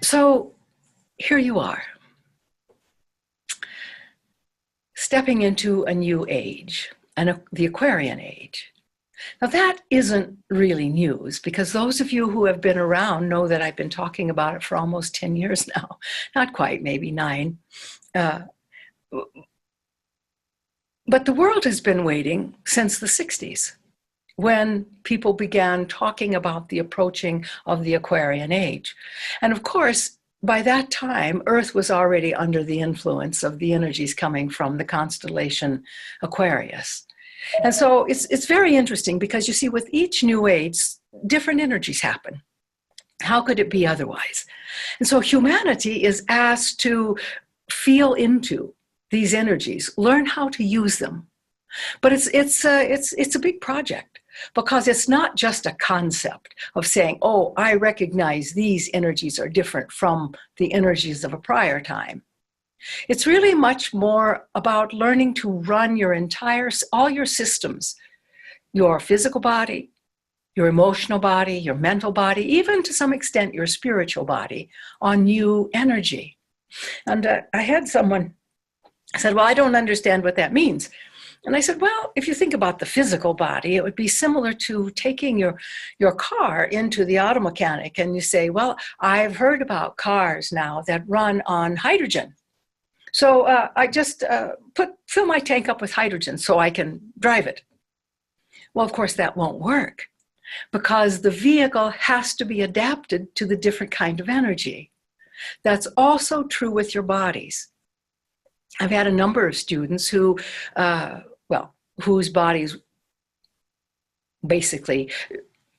So here you are, stepping into a new age, the Aquarian age. Now that isn't really news, because those of you who have been around know that I've been talking about it for almost 10 years now. Not quite, maybe 9. But the world has been waiting since the 60s, when people began talking about the approaching of the Aquarian age. And of course, by that time, Earth was already under the influence of the energies coming from the constellation Aquarius. And so it's very interesting, because you see, with each new age, different energies happen. How could it be otherwise? And so humanity is asked to feel into these energies, learn how to use them. But it's a big project, because it's not just a concept of saying, oh, I recognize these energies are different from the energies of a prior time. It's really much more about learning to run all your systems, your physical body, your emotional body, your mental body, even to some extent your spiritual body, on new energy. And I had someone said, well, I don't understand what that means. And I said, well, if you think about the physical body, it would be similar to taking your car into the auto mechanic, and you say, well, I've heard about cars now that run on hydrogen. So I just fill my tank up with hydrogen so I can drive it. Well, of course, that won't work, because the vehicle has to be adapted to the different kind of energy. That's also true with your bodies. I've had a number of students who, whose bodies basically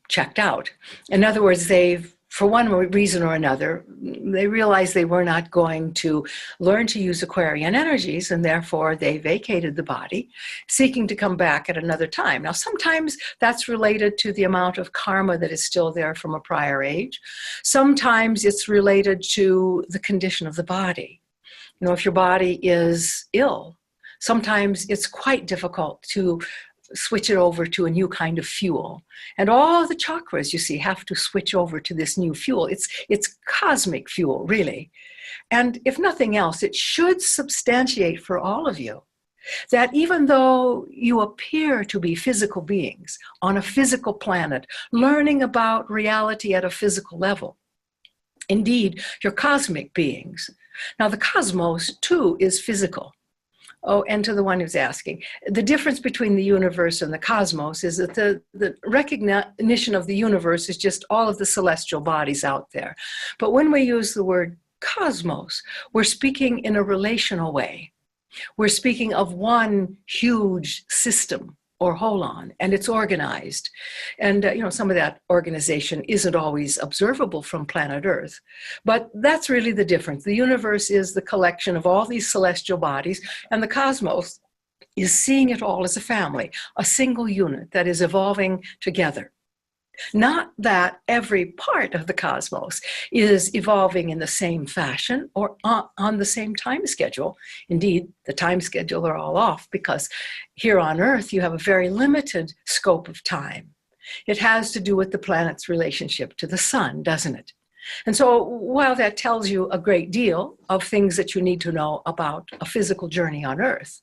checked out. In other words, for one reason or another, they realized they were not going to learn to use Aquarian energies, and therefore they vacated the body, seeking to come back at another time. Now, sometimes that's related to the amount of karma that is still there from a prior age. Sometimes it's related to the condition of the body. You know, if your body is ill, sometimes it's quite difficult to switch it over to a new kind of fuel. And all the chakras, you see, have to switch over to this new fuel. It's cosmic fuel, really. And if nothing else, it should substantiate for all of you that even though you appear to be physical beings on a physical planet, learning about reality at a physical level, indeed, you're cosmic beings. Now, the cosmos, too, is physical. Oh, and to the one who's asking, the difference between the universe and the cosmos is that the recognition of the universe is just all of the celestial bodies out there. But when we use the word cosmos, we're speaking in a relational way. We're speaking of one huge system or holon, and it's organized. And some of that organization isn't always observable from planet Earth, but that's really the difference. The universe is the collection of all these celestial bodies, and the cosmos is seeing it all as a family, a single unit that is evolving together. Not that every part of the cosmos is evolving in the same fashion or on the same time schedule. Indeed, the time schedule are all off, because here on Earth you have a very limited scope of time. It has to do with the planet's relationship to the sun, doesn't it? And so while that tells you a great deal of things that you need to know about a physical journey on Earth,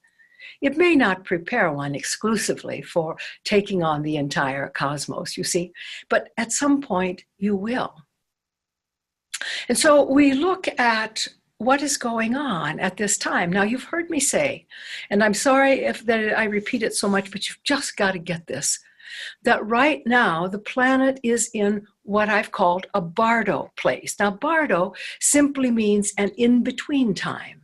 it may not prepare one exclusively for taking on the entire cosmos, you see, but at some point you will. And so we look at what is going on at this time. Now, you've heard me say, and I'm sorry if that I repeat it so much, but you've just got to get this, that right now the planet is in what I've called a bardo place. Now, bardo simply means an in-between time.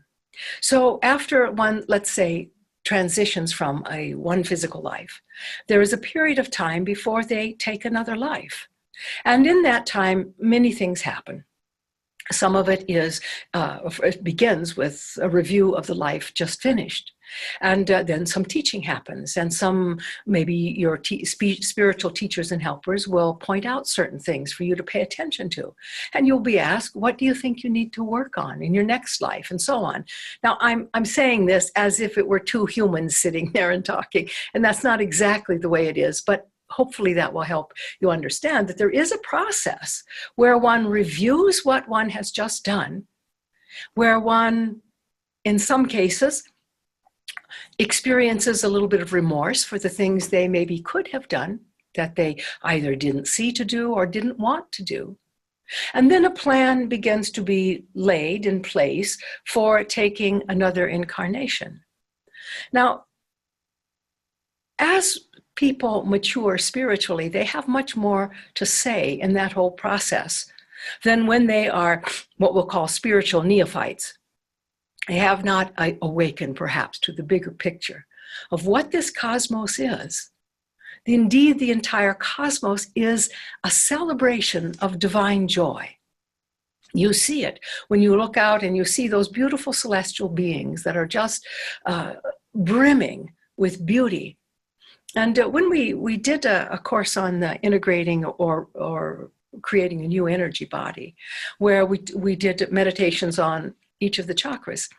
So after one, let's say, transitions from one physical life, there is a period of time before they take another life. And in that time, many things happen. Some of it it begins with a review of the life just finished. And then some teaching happens, and maybe your spiritual teachers and helpers will point out certain things for you to pay attention to. And you'll be asked, what do you think you need to work on in your next life, and so on. Now, I'm saying this as if it were two humans sitting there and talking, and that's not exactly the way it is, but hopefully that will help you understand that there is a process where one reviews what one has just done, where one, in some cases, experiences a little bit of remorse for the things they maybe could have done that they either didn't see to do or didn't want to do. And then a plan begins to be laid in place for taking another incarnation. Now, as people mature spiritually, they have much more to say in that whole process than when they are what we'll call spiritual neophytes. They have not awakened perhaps to the bigger picture of what this cosmos is. Indeed, the entire cosmos is a celebration of divine joy. You see it when you look out and you see those beautiful celestial beings that are just brimming with beauty. And when we did a course on integrating or creating a new energy body, where we did meditations on each of the chakras.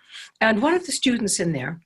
And one of the students in there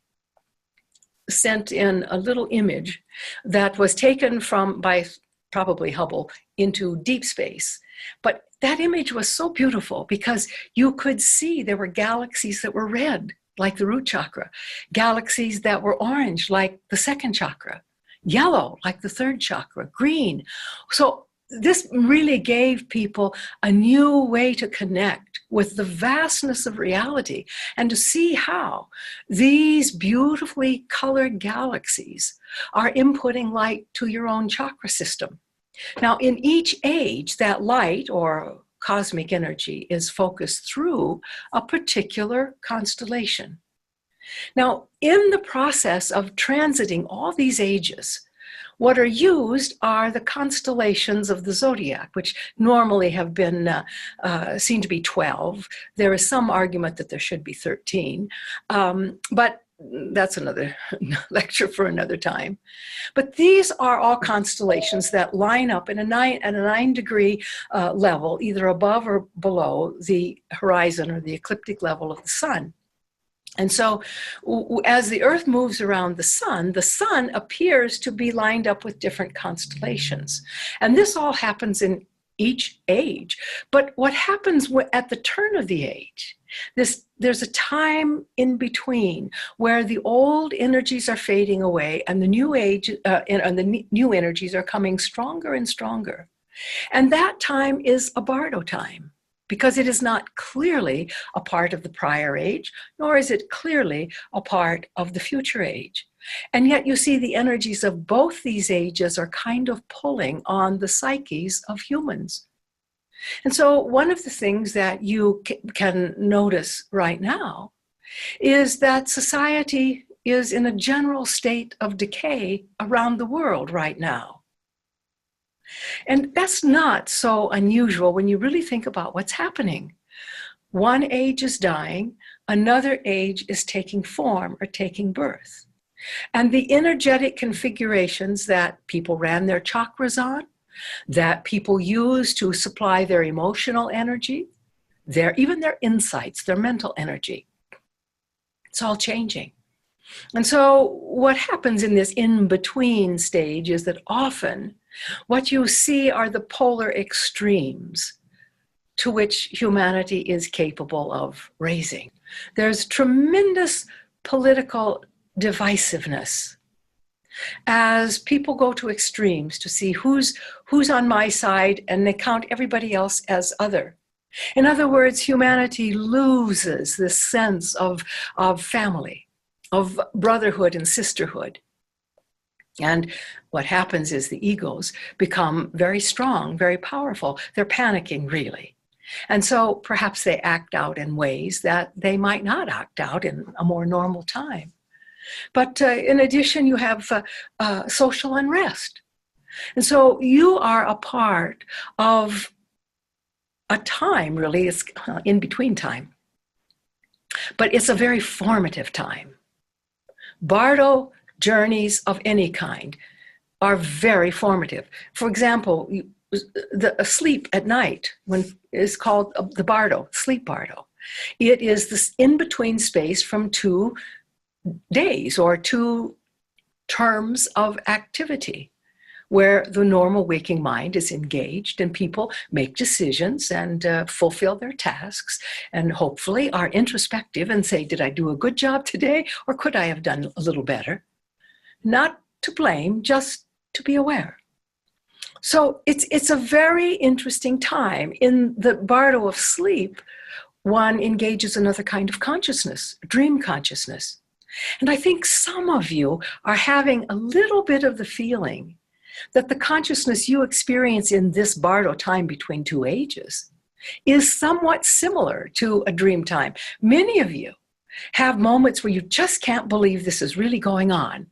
sent in a little image that was taken by probably Hubble into deep space. But that image was so beautiful because you could see there were galaxies that were red, like the root chakra, galaxies that were orange, like the second chakra, yellow, like the third chakra, green. So this really gave people a new way to connect with the vastness of reality and to see how these beautifully colored galaxies are inputting light to your own chakra system. Now, in each age, that light or cosmic energy is focused through a particular constellation. Now, in the process of transiting all these ages, what are used are the constellations of the zodiac, which normally have been seen to be 12. There is some argument that there should be 13, but that's another lecture for another time. But these are all constellations that line up at a 9-degree level, either above or below the horizon or the ecliptic level of the sun. And so as the Earth moves around the sun appears to be lined up with different constellations. And this all happens in each age. But what happens at the turn of the age, there's a time in between where the old energies are fading away and the new new energies are coming stronger and stronger. And that time is a bardo time, because it is not clearly a part of the prior age, nor is it clearly a part of the future age. And yet you see the energies of both these ages are kind of pulling on the psyches of humans. And so one of the things that you can notice right now is that society is in a general state of decay around the world right now. And that's not so unusual when you really think about what's happening. One age is dying, another age is taking form or taking birth. And the energetic configurations that people ran their chakras on, that people use to supply their emotional energy, even their insights, their mental energy, it's all changing. And so what happens in this in-between stage is that often what you see are the polar extremes to which humanity is capable of raising. There's tremendous political divisiveness as people go to extremes to see who's on my side, and they count everybody else as other. In other words, humanity loses this sense of family, of brotherhood and sisterhood. And what happens is the egos become very strong, very powerful. They're panicking, really. And so perhaps they act out in ways that they might not act out in a more normal time. But in addition, you have social unrest. And so you are a part of a time, really, it's in between time. But it's a very formative time. Bardo journeys of any kind are very formative. For example, sleep at night is called the bardo, sleep bardo. It is this in-between space from 2 days or 2 terms of activity, where the normal waking mind is engaged and people make decisions and fulfill their tasks and hopefully are introspective and say, did I do a good job today or could I have done a little better? Not to blame, just to be aware. So it's a very interesting time. In the bardo of sleep, one engages another kind of consciousness, dream consciousness. And I think some of you are having a little bit of the feeling that the consciousness you experience in this bardo time between two ages is somewhat similar to a dream time. Many of you have moments where you just can't believe this is really going on,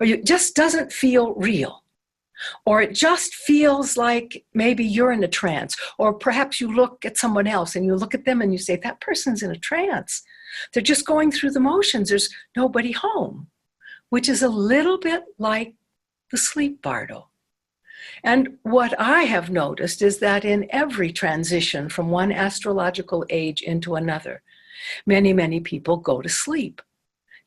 or it just doesn't feel real, or it just feels like maybe you're in a trance, or perhaps you look at someone else and you look at them and you say, that person's in a trance. They're just going through the motions. There's nobody home, which is a little bit like the sleep bardo. And what I have noticed is that in every transition from one astrological age into another, many, many people go to sleep.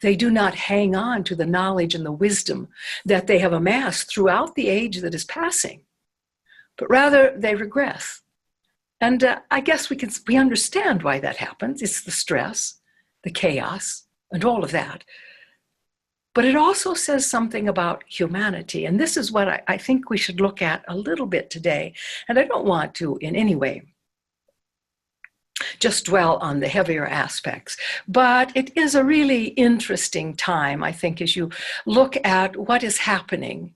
They do not hang on to the knowledge and the wisdom that they have amassed throughout the age that is passing, but rather they regress. And I guess we understand why that happens. It's the stress, the chaos, and all of that. But it also says something about humanity. And this is what I think we should look at a little bit today. And I don't want to in any way just dwell on the heavier aspects. But it is a really interesting time, I think, as you look at what is happening.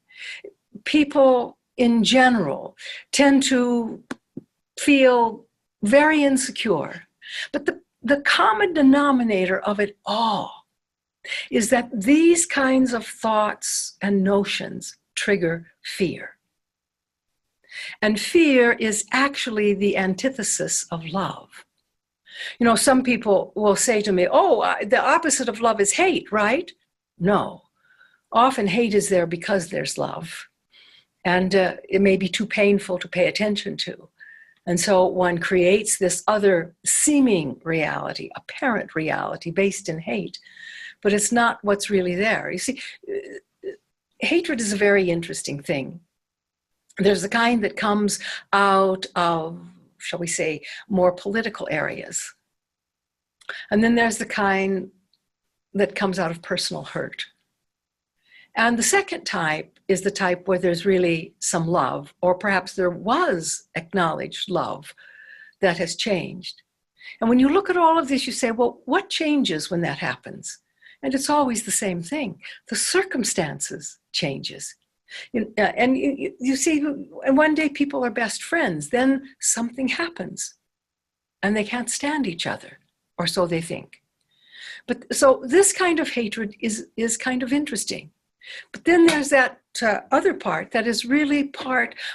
People in general tend to feel very insecure. But the common denominator of it all is that these kinds of thoughts and notions trigger fear. And fear is actually the antithesis of love. You know, some people will say to me, oh, the opposite of love is hate, right? No. Often hate is there because there's love. And it may be too painful to pay attention to. And so one creates this other seeming reality, apparent reality based in hate. But it's not what's really there. You see, hatred is a very interesting thing. There's the kind that comes out of, shall we say, more political areas. And then there's the kind that comes out of personal hurt. And the second type is the type where there's really some love, or perhaps there was acknowledged love that has changed. And when you look at all of this, you say, well, what changes when that happens? And it's always the same thing. The circumstances changes. And you see, and one day people are best friends, then something happens and they can't stand each other, or so they think. But so this kind of hatred is kind of interesting. But then there's that other part that is really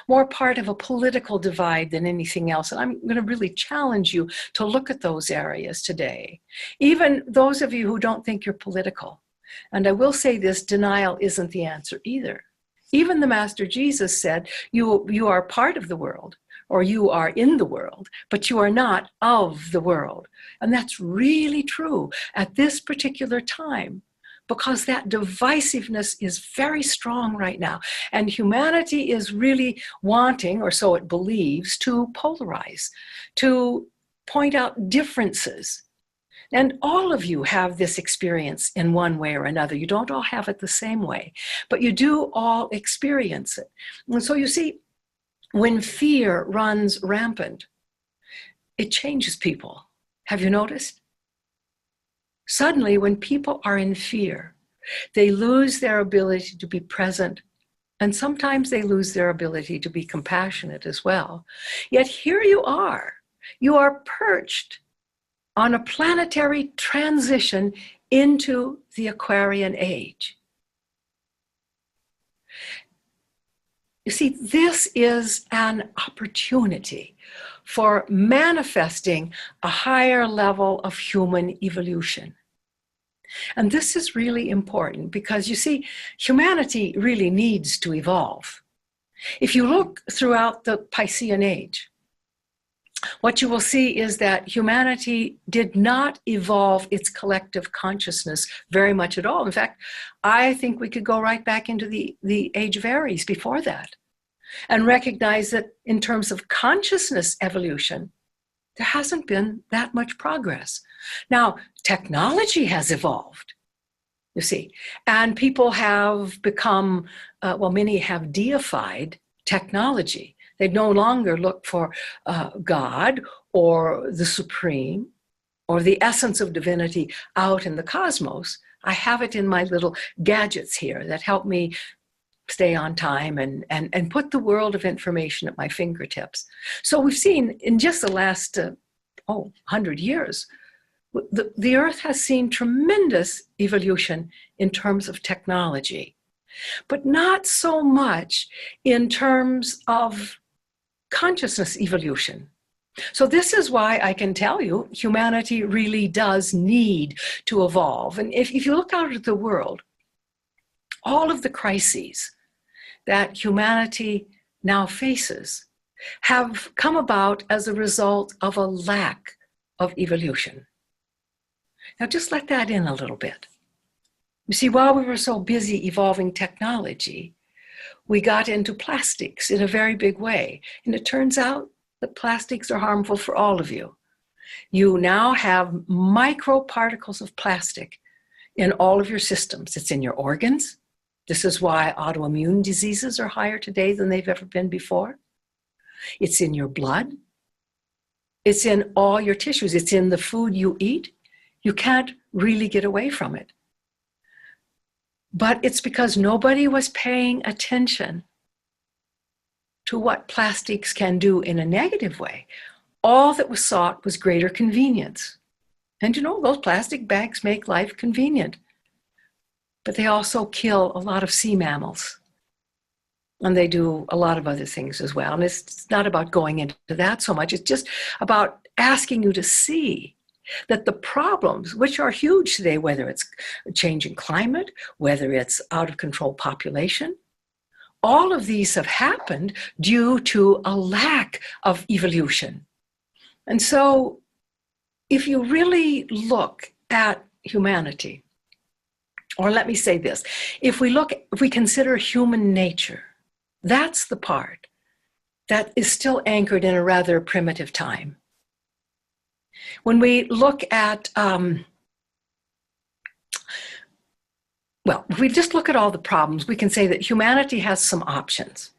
more part of a political divide than anything else. And I'm going to really challenge you to look at those areas today. Even those of you who don't think you're political. And I will say this, denial isn't the answer either. Even the Master Jesus said, you are part of the world, or you are in the world, but you are not of the world. And that's really true at this particular time, because that divisiveness is very strong right now. And humanity is really wanting, or so it believes, to polarize, to point out differences. And all of you have this experience in one way or another. You don't all have it the same way, but you do all experience it. And so you see, when fear runs rampant, it changes people. Have you noticed? Suddenly, when people are in fear, they lose their ability to be present, and sometimes they lose their ability to be compassionate as well. Yet here you are perched on a planetary transition into the Aquarian age. You see, this is an opportunity for manifesting a higher level of human evolution. And this is really important because, you see, humanity really needs to evolve. If you look throughout the Piscean Age, what you will see is that humanity did not evolve its collective consciousness very much at all. In fact, I think we could go right back into the Age of Aries before that and recognize that in terms of consciousness evolution, there hasn't been that much progress. Now, technology has evolved, you see, and people have become, many have deified technology. They no longer look for God or the supreme or the essence of divinity out in the cosmos. I have it in my little gadgets here that help me stay on time and put the world of information at my fingertips. So we've seen in just the last 100 years, the Earth has seen tremendous evolution in terms of technology, but not so much in terms of consciousness evolution. So this is why I can tell you humanity really does need to evolve. And if you look out at the world, all of the crises that humanity now faces have come about as a result of a lack of evolution. Now just let that in a little bit. You see, while we were so busy evolving technology, we got into plastics in a very big way. And it turns out that plastics are harmful for all of you. You now have microparticles of plastic in all of your systems. It's in your organs. This is why autoimmune diseases are higher today than they've ever been before. It's in your blood. It's in all your tissues. It's in the food you eat. You can't really get away from it. But it's because nobody was paying attention to what plastics can do in a negative way. All that was sought was greater convenience. And you know, those plastic bags make life convenient. But they also kill a lot of sea mammals. And they do a lot of other things as well. And it's not about going into that so much. It's just about asking you to see that the problems, which are huge today, whether it's changing climate, whether it's out of control population, all of these have happened due to a lack of evolution. And so if you really look at humanity, or let me say this, if we consider human nature, that's the part that is still anchored in a rather primitive time. When we look at, if we just look at all the problems, we can say that humanity has some options.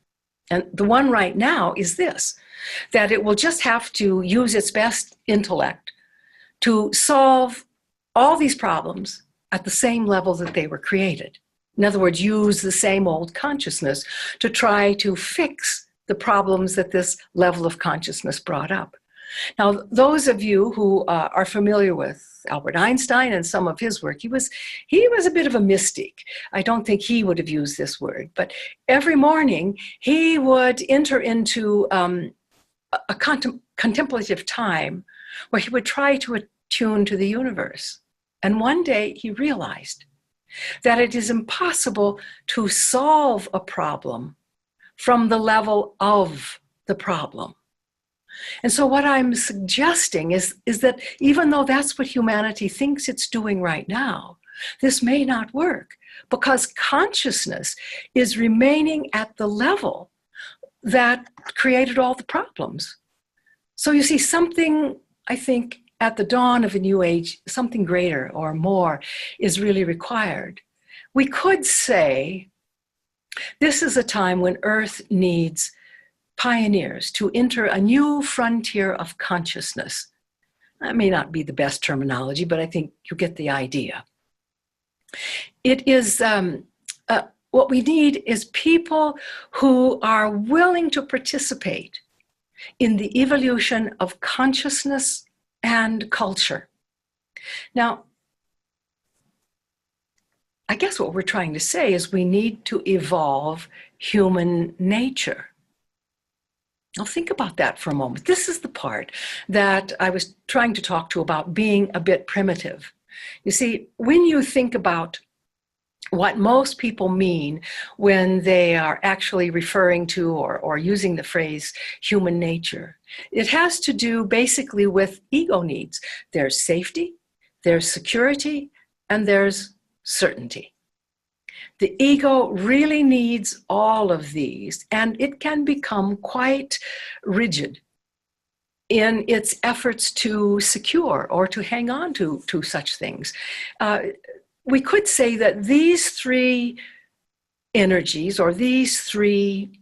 And the one right now is this, that it will just have to use its best intellect to solve all these problems at the same level that they were created. In other words, use the same old consciousness to try to fix the problems that this level of consciousness brought up. Now, those of you who are familiar with Albert Einstein and some of his work, he was a bit of a mystic. I don't think he would have used this word, but every morning he would enter into a contemplative time where he would try to attune to the universe. And one day he realized that it is impossible to solve a problem from the level of the problem. And so what I'm suggesting is that even though that's what humanity thinks it's doing right now, this may not work because consciousness is remaining at the level that created all the problems. So you see, something, I think, at the dawn of a new age, something greater or more is really required. We could say this is a time when Earth needs pioneers to enter a new frontier of consciousness. That may not be the best terminology, but I think you get the idea. It is, what we need is people who are willing to participate in the evolution of consciousness and culture. Now, I guess what we're trying to say is we need to evolve human nature. Now think about that for a moment. This is the part that I was trying to talk to about being a bit primitive. You see, when you think about what most people mean when they are actually referring to or using the phrase human nature. It has to do basically with ego needs. There's safety, there's security, and there's certainty. The ego really needs all of these, and it can become quite rigid in its efforts to secure or to hang on to such things. We could say that these three energies or these three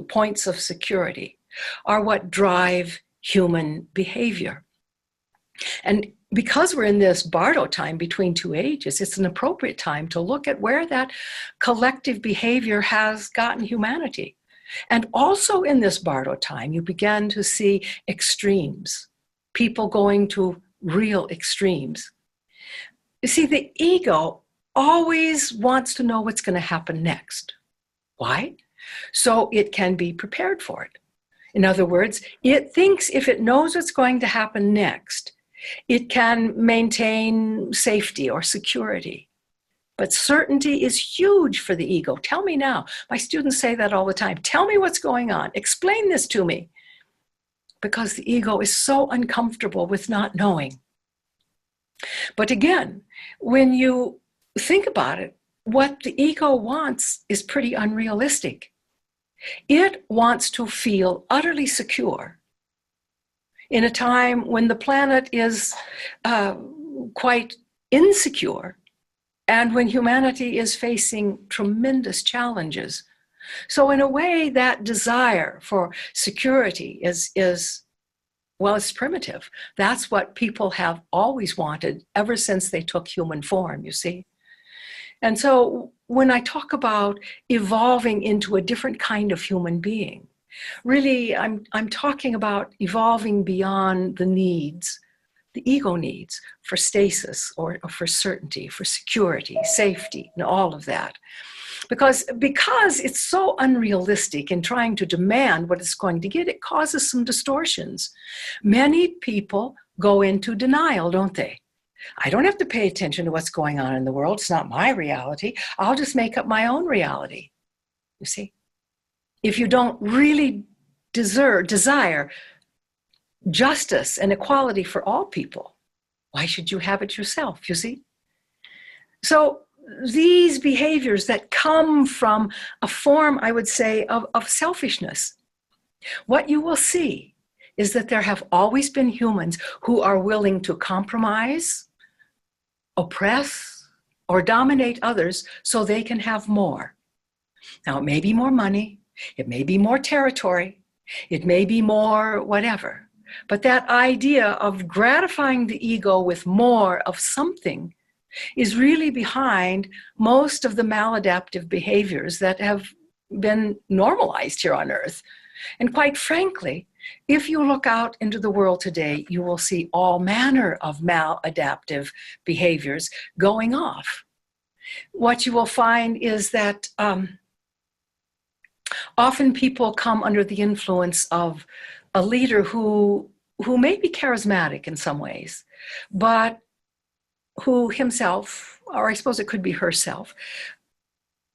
points of security are what drive human behavior. And because we're in this bardo time between two ages, it's an appropriate time to look at where that collective behavior has gotten humanity. And also in this bardo time, you begin to see extremes, people going to real extremes. You see, the ego always wants to know what's going to happen next. Why? So it can be prepared for it. In other words, it thinks if it knows what's going to happen next, it can maintain safety or security. But certainty is huge for the ego. Tell me now. My students say that all the time. Tell me what's going on. Explain this to me. Because the ego is so uncomfortable with not knowing. But again, when you think about it, what the ego wants is pretty unrealistic. It wants to feel utterly secure in a time when the planet is quite insecure and when humanity is facing tremendous challenges. So in a way, that desire for security is well, it's primitive. That's what people have always wanted ever since they took human form, you see. And so when I talk about evolving into a different kind of human being, really I'm talking about evolving beyond the needs, the ego needs for stasis or for certainty, for security, safety, and all of that. Because it's so unrealistic in trying to demand what it's going to get, it causes some distortions. Many people go into denial, don't they? I don't have to pay attention to what's going on in the world. It's not my reality. I'll just make up my own reality. You see? If you don't really desire justice and equality for all people, why should you have it yourself, you see? So these behaviors that come from a form, I would say, of selfishness, what you will see is that there have always been humans who are willing to compromise, oppress, or dominate others so they can have more. Now, it may be more money, it may be more territory, it may be more whatever, but that idea of gratifying the ego with more of something is really behind most of the maladaptive behaviors that have been normalized here on Earth. And quite frankly, if you look out into the world today, you will see all manner of maladaptive behaviors going off. What you will find is that often people come under the influence of a leader who may be charismatic in some ways, but who himself, or I suppose it could be herself,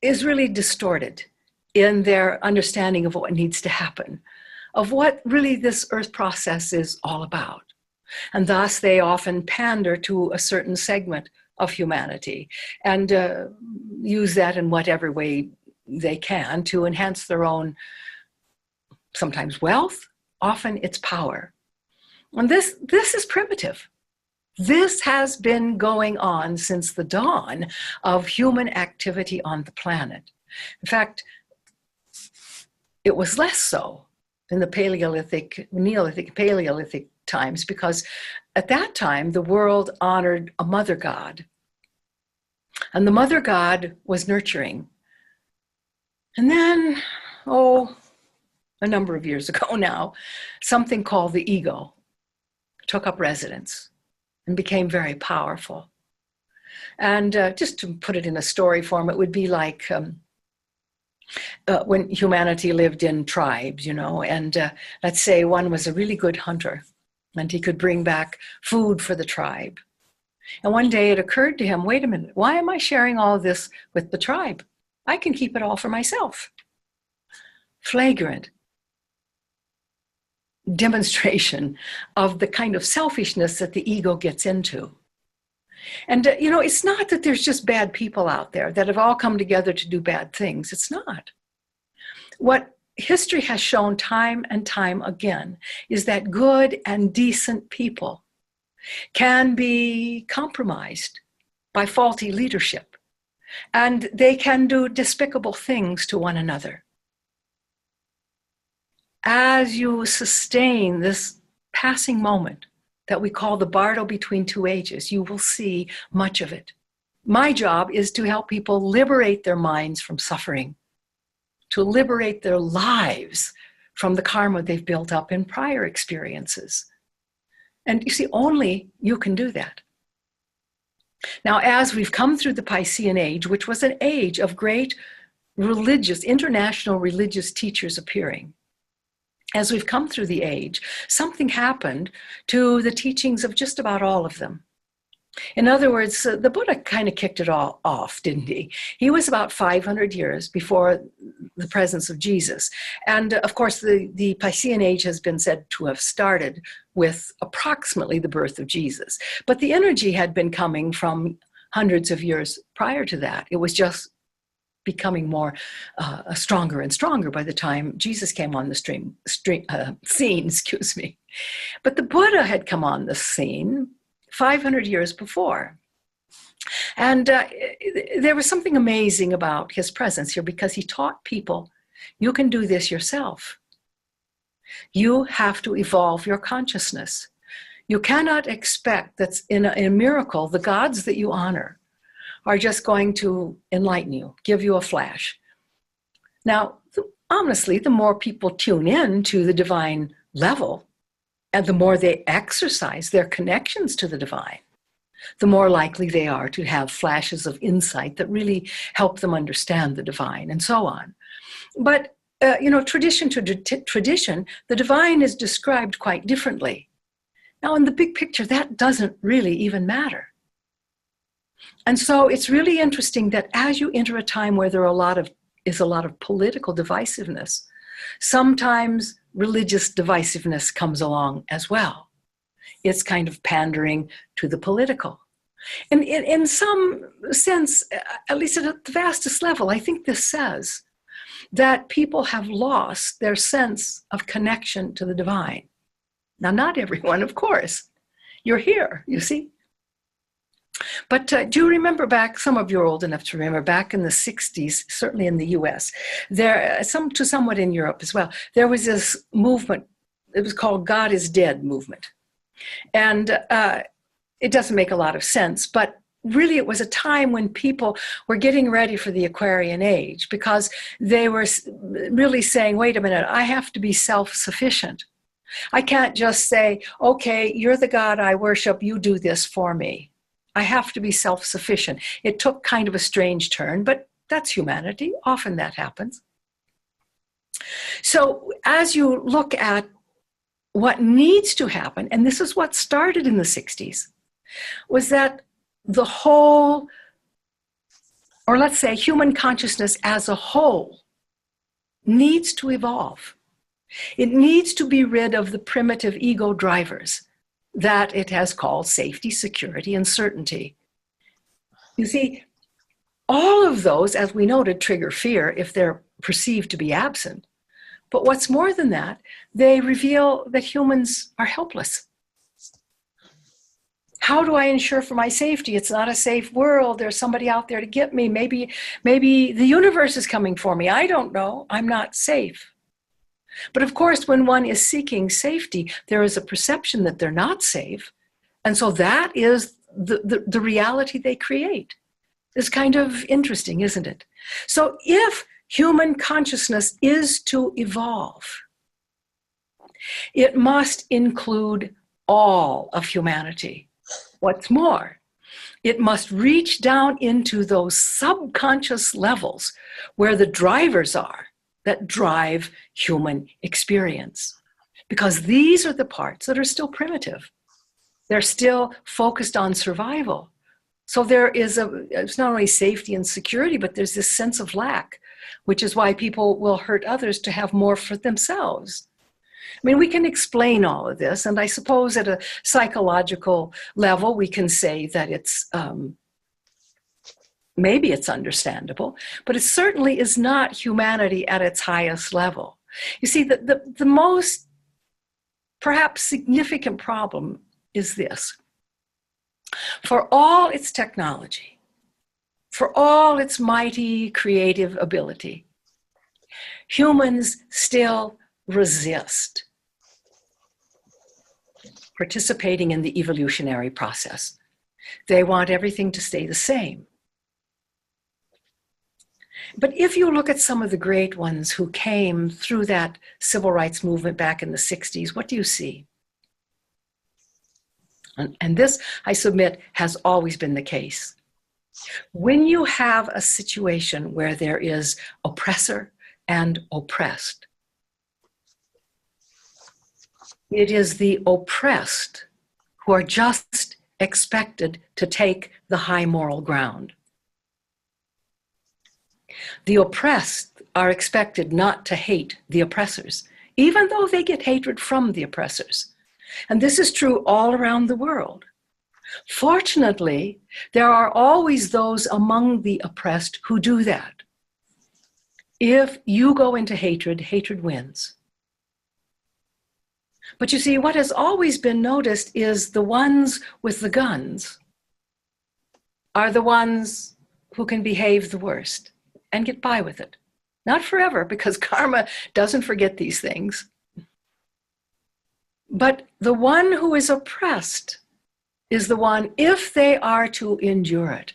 is really distorted in their understanding of what needs to happen, of what really this earth process is all about. And thus they often pander to a certain segment of humanity and use that in whatever way they can to enhance their own, sometimes wealth, often it's power. And this is primitive. This has been going on since the dawn of human activity on the planet. In fact, it was less so in the Neolithic, Paleolithic times, because at that time, the world honored a mother god. And the mother god was nurturing. And then, a number of years ago now, something called the ego took up residence and became very powerful. And just to put it in a story form, it would be like when humanity lived in tribes, and let's say one was a really good hunter and he could bring back food for the tribe. And one day it occurred to him, wait a minute, why am I sharing all this with the tribe? I can keep it all for myself. Flagrant demonstration of the kind of selfishness that the ego gets into. And, it's not that there's just bad people out there that have all come together to do bad things. It's not. What history has shown time and time again is that good and decent people can be compromised by faulty leadership, and they can do despicable things to one another. As you sustain this passing moment that we call the bardo between two ages, you will see much of it. My job is to help people liberate their minds from suffering, to liberate their lives from the karma they've built up in prior experiences. And you see, only you can do that. Now, as we've come through the Piscean Age, which was an age of great international religious teachers appearing, as we've come through the age, something happened to the teachings of just about all of them. In other words, the Buddha kind of kicked it all off, didn't he? He was about 500 years before the presence of Jesus. And of course, the Piscean Age has been said to have started with approximately the birth of Jesus. But the energy had been coming from hundreds of years prior to that. It was just becoming more stronger and stronger by the time Jesus came on the scene, But the Buddha had come on the scene 500 years before. And there was something amazing about his presence here, because he taught people, you can do this yourself. You have to evolve your consciousness. You cannot expect that in a miracle, the gods that you honor are just going to enlighten you, give you a flash. Now, honestly, the more people tune in to the divine level, and the more they exercise their connections to the divine, the more likely they are to have flashes of insight that really help them understand the divine, and so on. But, tradition to tradition, the divine is described quite differently. Now, in the big picture, that doesn't really even matter. And so it's really interesting that as you enter a time where there is a lot of political divisiveness, sometimes religious divisiveness comes along as well. It's kind of pandering to the political. And in some sense, at least at the vastest level, I think this says that people have lost their sense of connection to the divine. Now, not everyone, of course. You're here, you see. But do you remember back, some of you are old enough to remember, back in the 60s, certainly in the US, somewhat in Europe as well, there was this movement, it was called God is Dead movement. And it doesn't make a lot of sense, but really it was a time when people were getting ready for the Aquarian Age, because they were really saying, wait a minute, I have to be self-sufficient. I can't just say, okay, you're the God I worship, you do this for me. I have to be self-sufficient. It took kind of a strange turn, but that's humanity. Often that happens. So as you look at what needs to happen, and this is what started in the 60s, was that the whole, or let's say human consciousness as a whole, needs to evolve. It needs to be rid of the primitive ego drivers that it has called safety, security, and certainty. You see, all of those, as we noted, trigger fear if they're perceived to be absent. But what's more than that, they reveal that humans are helpless. How do I ensure for my safety? It's not a safe world. There's somebody out there to get me. Maybe the universe is coming for me. I don't know. I'm not safe. But of course, when one is seeking safety, there is a perception that they're not safe. And so that is the reality they create. It's kind of interesting, isn't it? So if human consciousness is to evolve, it must include all of humanity. What's more, it must reach down into those subconscious levels where the drivers are that drive human experience. Because these are the parts that are still primitive. They're still focused on survival. So there is it's not only safety and security, but there's this sense of lack, which is why people will hurt others to have more for themselves. I mean, we can explain all of this, and I suppose at a psychological level, we can say that it's, maybe it's understandable, but it certainly is not humanity at its highest level. You see, the most perhaps significant problem is this. For all its technology, for all its mighty creative ability, humans still resist participating in the evolutionary process. They want everything to stay the same. But if you look at some of the great ones who came through that civil rights movement back in the 60s, what do you see? And this, I submit, has always been the case. When you have a situation where there is oppressor and oppressed, it is the oppressed who are just expected to take the high moral ground. The oppressed are expected not to hate the oppressors, even though they get hatred from the oppressors. And this is true all around the world. Fortunately, there are always those among the oppressed who do that. If you go into hatred, hatred wins. But you see, what has always been noticed is the ones with the guns are the ones who can behave the worst and get by with it. Not forever, because karma doesn't forget these things. But the one who is oppressed is the one, if they are to endure it,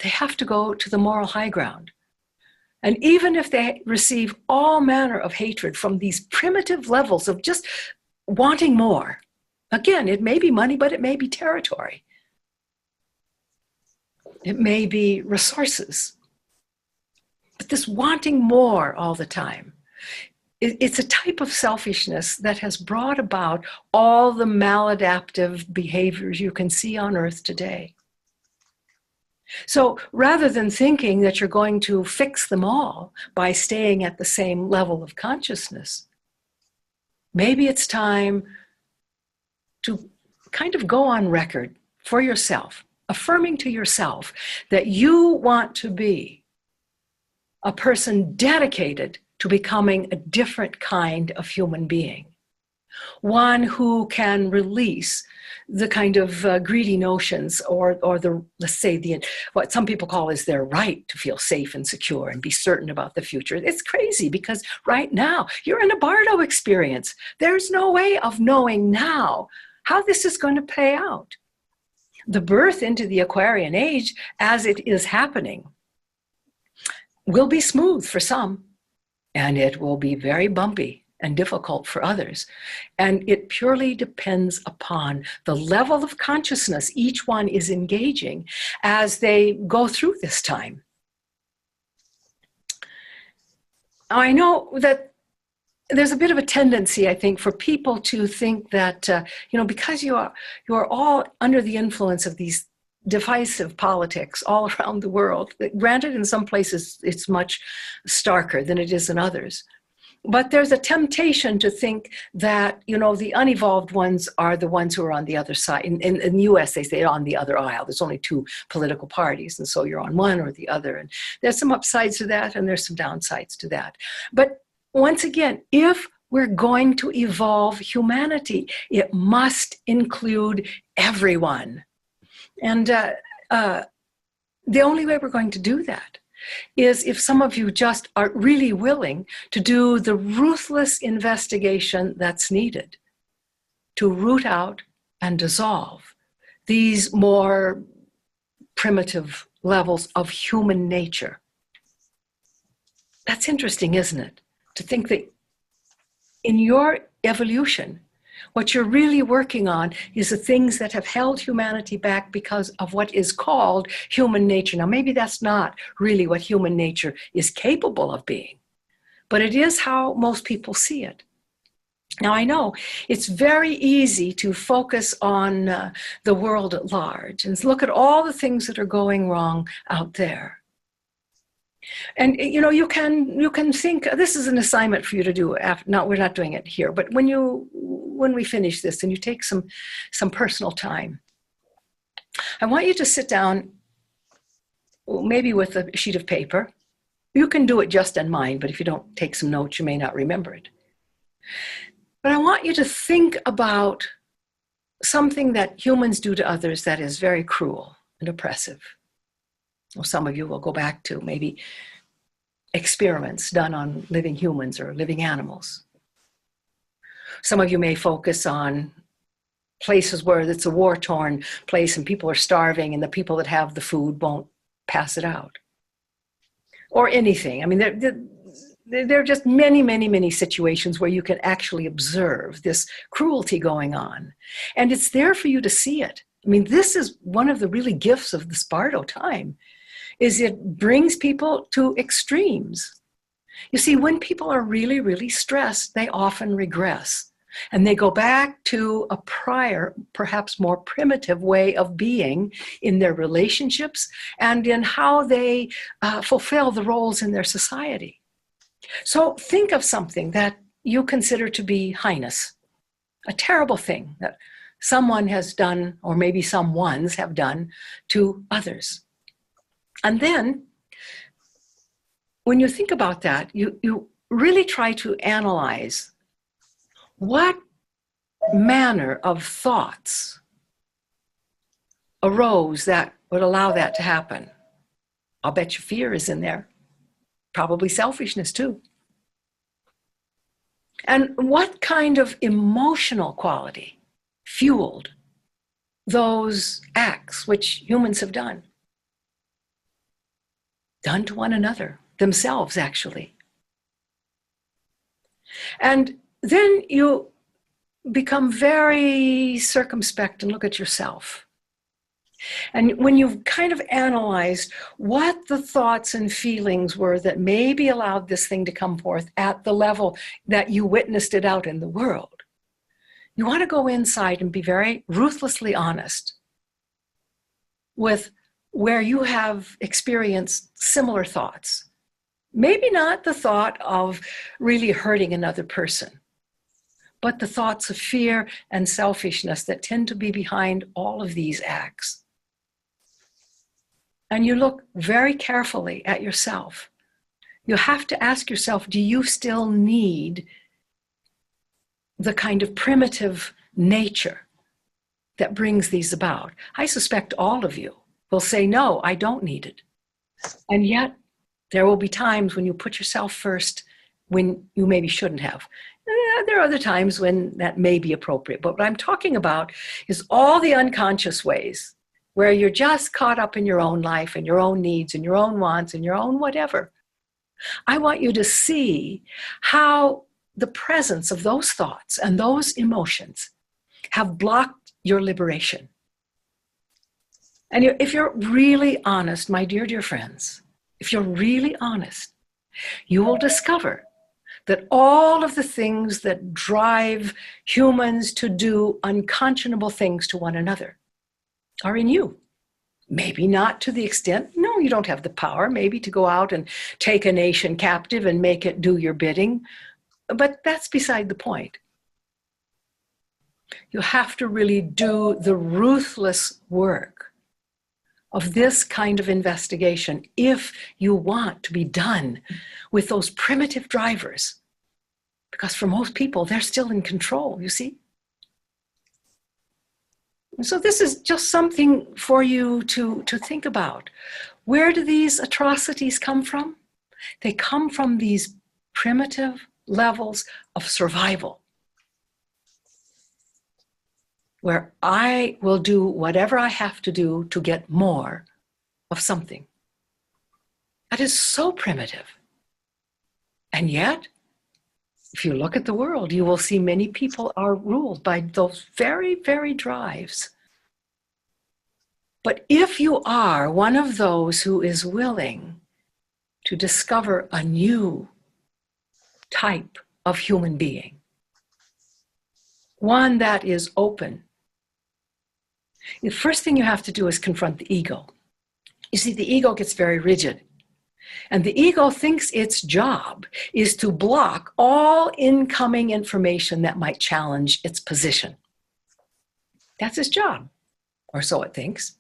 they have to go to the moral high ground. And even if they receive all manner of hatred from these primitive levels of just wanting more, again, it may be money, but it may be territory. It may be resources. But this wanting more all the time, it's a type of selfishness that has brought about all the maladaptive behaviors you can see on earth today. So rather than thinking that you're going to fix them all by staying at the same level of consciousness, maybe it's time to kind of go on record for yourself, affirming to yourself that you want to be a person dedicated to becoming a different kind of human being. One who can release the kind of greedy notions or the, let's say, what some people call is their right to feel safe and secure and be certain about the future. It's crazy because right now you're in a bardo experience. There's no way of knowing now how this is going to play out. The birth into the Aquarian age, as it is happening, will be smooth for some, and it will be very bumpy and difficult for others. And it purely depends upon the level of consciousness each one is engaging as they go through this time. I know that there's a bit of a tendency, I think, for people to think that, because you are all under the influence of these divisive politics all around the world. Granted, in some places it's much starker than it is in others. But there's a temptation to think that, the unevolved ones are the ones who are on the other side. In the US, they say on the other aisle. There's only two political parties, and so you're on one or the other. And there's some upsides to that, and there's some downsides to that. But once again, if we're going to evolve humanity, it must include everyone. And the only way we're going to do that is if some of you just are really willing to do the ruthless investigation that's needed to root out and dissolve these more primitive levels of human nature. That's interesting, isn't it? To think that in your evolution, what you're really working on is the things that have held humanity back because of what is called human nature. Now, maybe that's not really what human nature is capable of being, but it is how most people see it. Now, I know it's very easy to focus on the world at large and look at all the things that are going wrong out there. And you can think this is an assignment for you to do. No, we're not doing it here. But when we finish this and you take some personal time, I want you to sit down, maybe with a sheet of paper. You can do it just in mind, but if you don't take some notes, you may not remember it. But I want you to think about something that humans do to others that is very cruel and oppressive. Well, some of you will go back to maybe experiments done on living humans or living animals. Some of you may focus on places where it's a war-torn place and people are starving and the people that have the food won't pass it out. Or anything. I mean, there are just many, many, many situations where you can actually observe this cruelty going on. And it's there for you to see it. I mean, this is one of the really gifts of this bardo time, is it brings people to extremes. You see, when people are really, really stressed, they often regress. And they go back to a prior, perhaps more primitive way of being in their relationships and in how they fulfill the roles in their society. So think of something that you consider to be heinous, a terrible thing that someone has done, or maybe some ones have done to others. And then when you think about that, you really try to analyze what manner of thoughts arose that would allow that to happen. I'll bet you fear is in there. Probably selfishness too. And what kind of emotional quality fueled those acts which humans have done to one another, themselves actually. And then you become very circumspect and look at yourself. And when you've kind of analyzed what the thoughts and feelings were that maybe allowed this thing to come forth at the level that you witnessed it out in the world, you want to go inside and be very ruthlessly honest with where you have experienced similar thoughts. Maybe not the thought of really hurting another person, but the thoughts of fear and selfishness that tend to be behind all of these acts. And you look very carefully at yourself. You have to ask yourself, do you still need the kind of primitive nature that brings these about? I suspect all of you will say, no, I don't need it. And yet, there will be times when you put yourself first when you maybe shouldn't have. There are other times when that may be appropriate. But what I'm talking about is all the unconscious ways where you're just caught up in your own life and your own needs and your own wants and your own whatever. I want you to see how the presence of those thoughts and those emotions have blocked your liberation. And if you're really honest, my dear, dear friends, if you're really honest, you will discover that all of the things that drive humans to do unconscionable things to one another are in you. Maybe not to the extent, no, you don't have the power, maybe to go out and take a nation captive and make it do your bidding, but that's beside the point. You have to really do the ruthless work of this kind of investigation if you want to be done with those primitive drivers. Because for most people, they're still in control, you see? And so this is just something for you to think about. Where do these atrocities come from? They come from these primitive levels of survival, where I will do whatever I have to do to get more of something. That is so primitive. And yet, if you look at the world, you will see many people are ruled by those very, very drives. But if you are one of those who is willing to discover a new type of human being, one that is open. The first thing you have to do is confront the ego. You see, the ego gets very rigid. And the ego thinks its job is to block all incoming information that might challenge its position. That's its job, or so it thinks.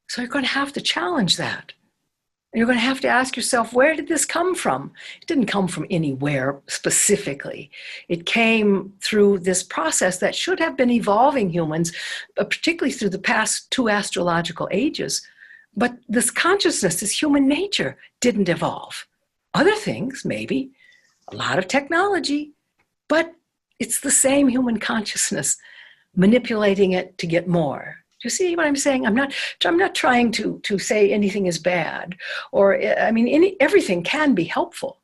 So you're going to have to challenge that. And you're going to have to ask yourself, where did this come from? It didn't come from anywhere specifically. It came through this process that should have been evolving humans, particularly through the past 2 astrological ages. But this consciousness, this human nature, didn't evolve. Other things, maybe, a lot of technology, but it's the same human consciousness, manipulating it to get more. Do you see what I'm saying? I'm not trying to say anything is bad, or I mean, everything can be helpful.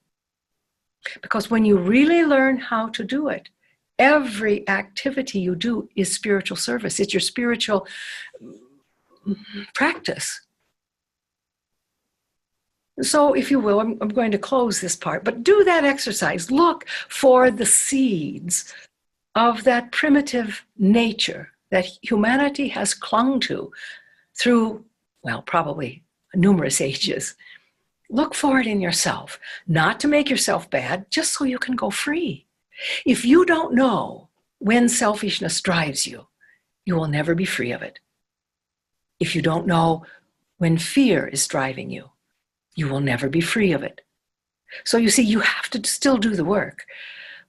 Because when you really learn how to do it, every activity you do is spiritual service. It's your spiritual practice. So if you will, I'm going to close this part, but do that exercise. Look for the seeds of that primitive nature that humanity has clung to through, well, probably numerous ages. Look for it in yourself, not to make yourself bad, just so you can go free. If you don't know when selfishness drives you, you will never be free of it. If you don't know when fear is driving you, you will never be free of it. So you see, you have to still do the work.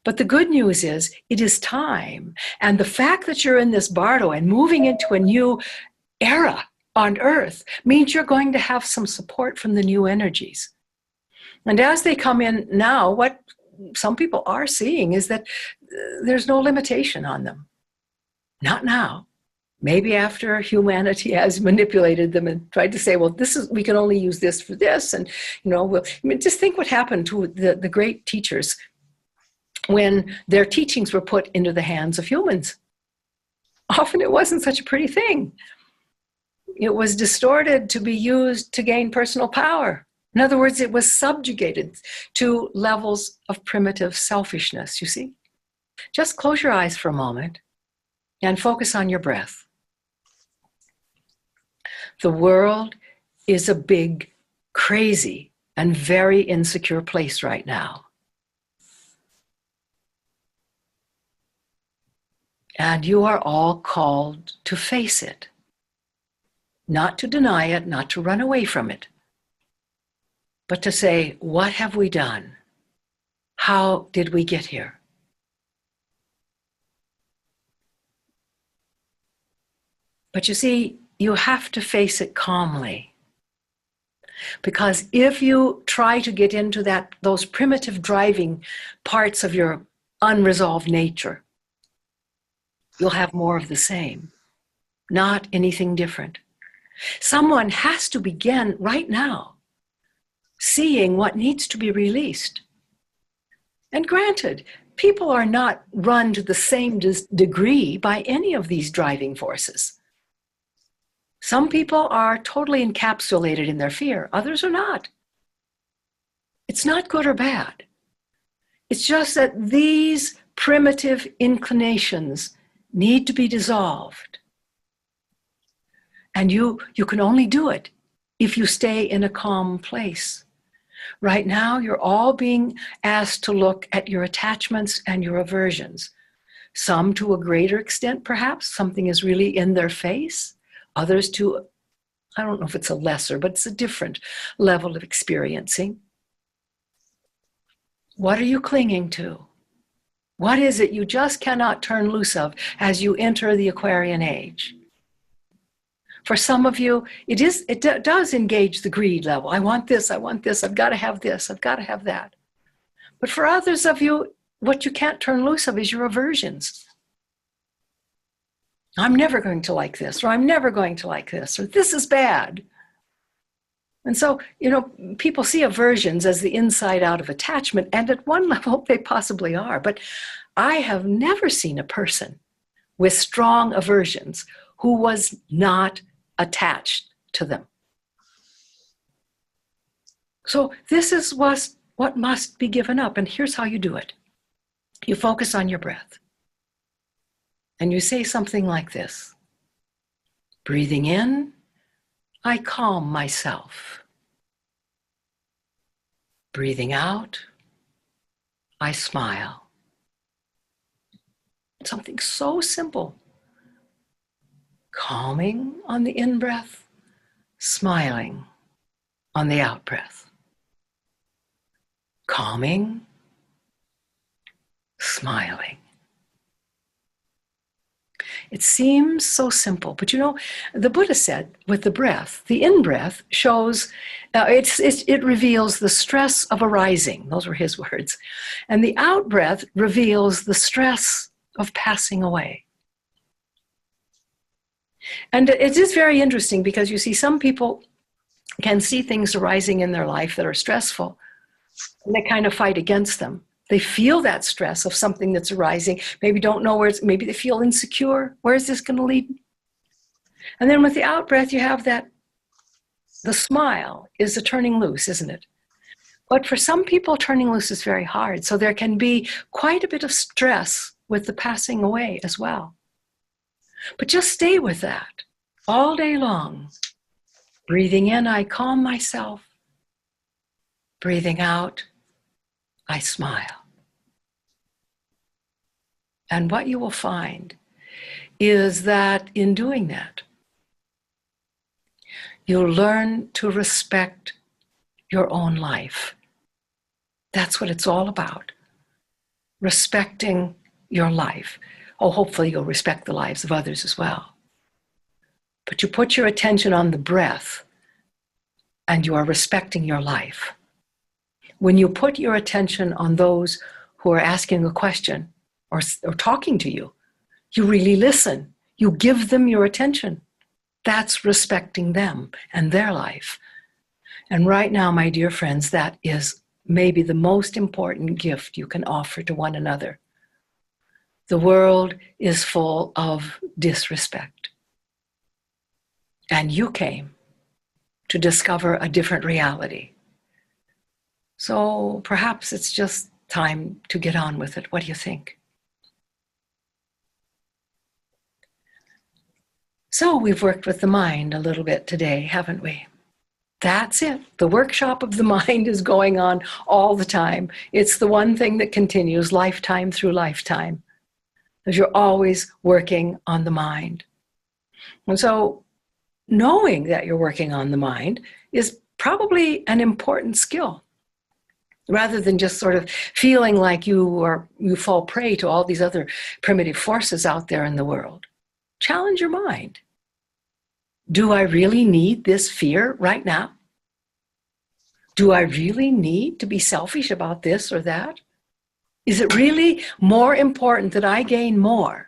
But the good news is, it is time. And the fact that you're in this bardo and moving into a new era on Earth means you're going to have some support from the new energies. And as they come in now, what some people are seeing is that there's no limitation on them. Not now. Maybe after humanity has manipulated them and tried to say, well, we can only use this for this. And, just think what happened to the great teachers when their teachings were put into the hands of humans. Often it wasn't such a pretty thing. It was distorted to be used to gain personal power. In other words, it was subjugated to levels of primitive selfishness, you see. Just close your eyes for a moment and focus on your breath. The world is a big, crazy, and very insecure place right now. And you are all called to face it. Not to deny it, not to run away from it, but to say, what have we done? How did we get here? But you see, you have to face it calmly. Because if you try to get into those primitive driving parts of your unresolved nature, you'll have more of the same, not anything different. Someone has to begin right now seeing what needs to be released. And granted, people are not run to the same degree by any of these driving forces. Some people are totally encapsulated in their fear. Others are not. It's not good or bad. It's just that these primitive inclinations need to be dissolved. And you can only do it if you stay in a calm place. Right now, you're all being asked to look at your attachments and your aversions. Some to a greater extent, perhaps. Something is really in their face. Others to, I don't know if it's a lesser, but it's a different level of experiencing. What are you clinging to? What is it you just cannot turn loose of as you enter the Aquarian age? For some of you, it does engage the greed level. I want this, I've got to have this, I've got to have that. But for others of you, what you can't turn loose of is your aversions. I'm never going to like this, or I'm never going to like this, or this is bad. And so, people see aversions as the inside out of attachment, and at one level they possibly are. But I have never seen a person with strong aversions who was not attached to them. So this is what must be given up, and here's how you do it. You focus on your breath. And you say something like this: breathing in, I calm myself. Breathing out, I smile. Something so simple. Calming on the in-breath, smiling on the out-breath. Calming, smiling. It seems so simple, but you know, the Buddha said with the breath, the in-breath shows, it reveals the stress of arising. Those were his words. And the out-breath reveals the stress of passing away. And it is very interesting because you see, some people can see things arising in their life that are stressful, and they kind of fight against them. They feel that stress of something that's arising, maybe don't know where it's, maybe they feel insecure. Where is this going to lead? And then with the out breath, you have that, the smile is the turning loose, isn't it? But for some people, turning loose is very hard. So there can be quite a bit of stress with the passing away as well. But just stay with that all day long. Breathing in, I calm myself. Breathing out, I smile. And what you will find is that in doing that, you'll learn to respect your own life. That's what it's all about. Respecting your life. Oh, hopefully you'll respect the lives of others as well. But you put your attention on the breath and you are respecting your life. When you put your attention on those who are asking a question or talking to you, you really listen. You give them your attention. That's respecting them and their life. And right now, my dear friends, that is maybe the most important gift you can offer to one another. The world is full of disrespect. And you came to discover a different reality. So perhaps it's just time to get on with it. What do you think? So we've worked with the mind a little bit today, haven't we? That's it. The workshop of the mind is going on all the time. It's the one thing that continues lifetime through lifetime, because you're always working on the mind. And so knowing that you're working on the mind is probably an important skill, rather than just sort of feeling like you fall prey to all these other primitive forces out there in the world. Challenge your mind. Do I really need this fear right now? Do I really need to be selfish about this or that? Is it really more important that I gain more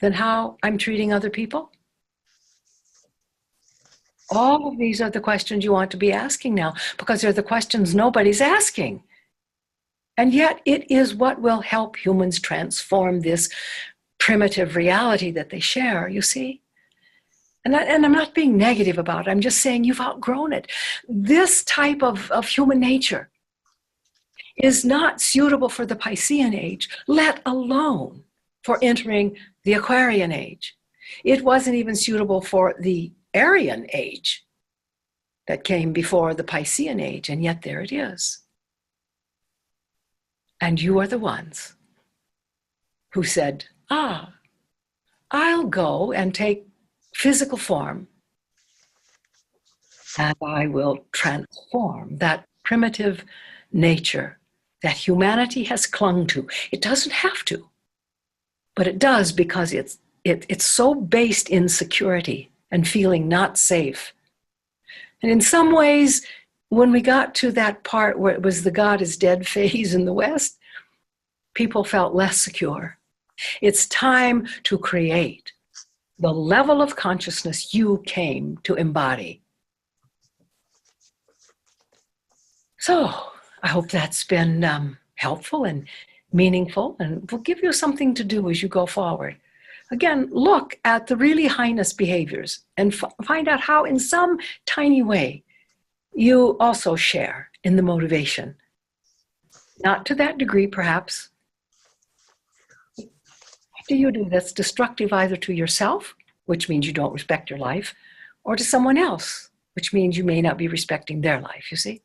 than how I'm treating other people? All of these are the questions you want to be asking now, because they're the questions nobody's asking. And yet it is what will help humans transform this primitive reality that they share, you see? And I'm not being negative about it. I'm just saying you've outgrown it. This type of human nature is not suitable for the Piscean Age, let alone for entering the Aquarian Age. It wasn't even suitable for the Aryan Age that came before the Piscean Age, and yet there it is. And you are the ones who said, I'll go and take physical form and I will transform that primitive nature that humanity has clung to. It doesn't have to, but it does, because it's so based in security and feeling not safe. And in some ways, when we got to that part where it was the God is dead phase in the West, people felt less secure. It's time to create the level of consciousness you came to embody. So I hope that's been helpful and meaningful, and will give you something to do as you go forward. Again, look at the really highness behaviors and find out how in some tiny way you also share in the motivation. Not to that degree, perhaps, do you do that's destructive either to yourself, which means you don't respect your life, or to someone else, which means you may not be respecting their life, you see?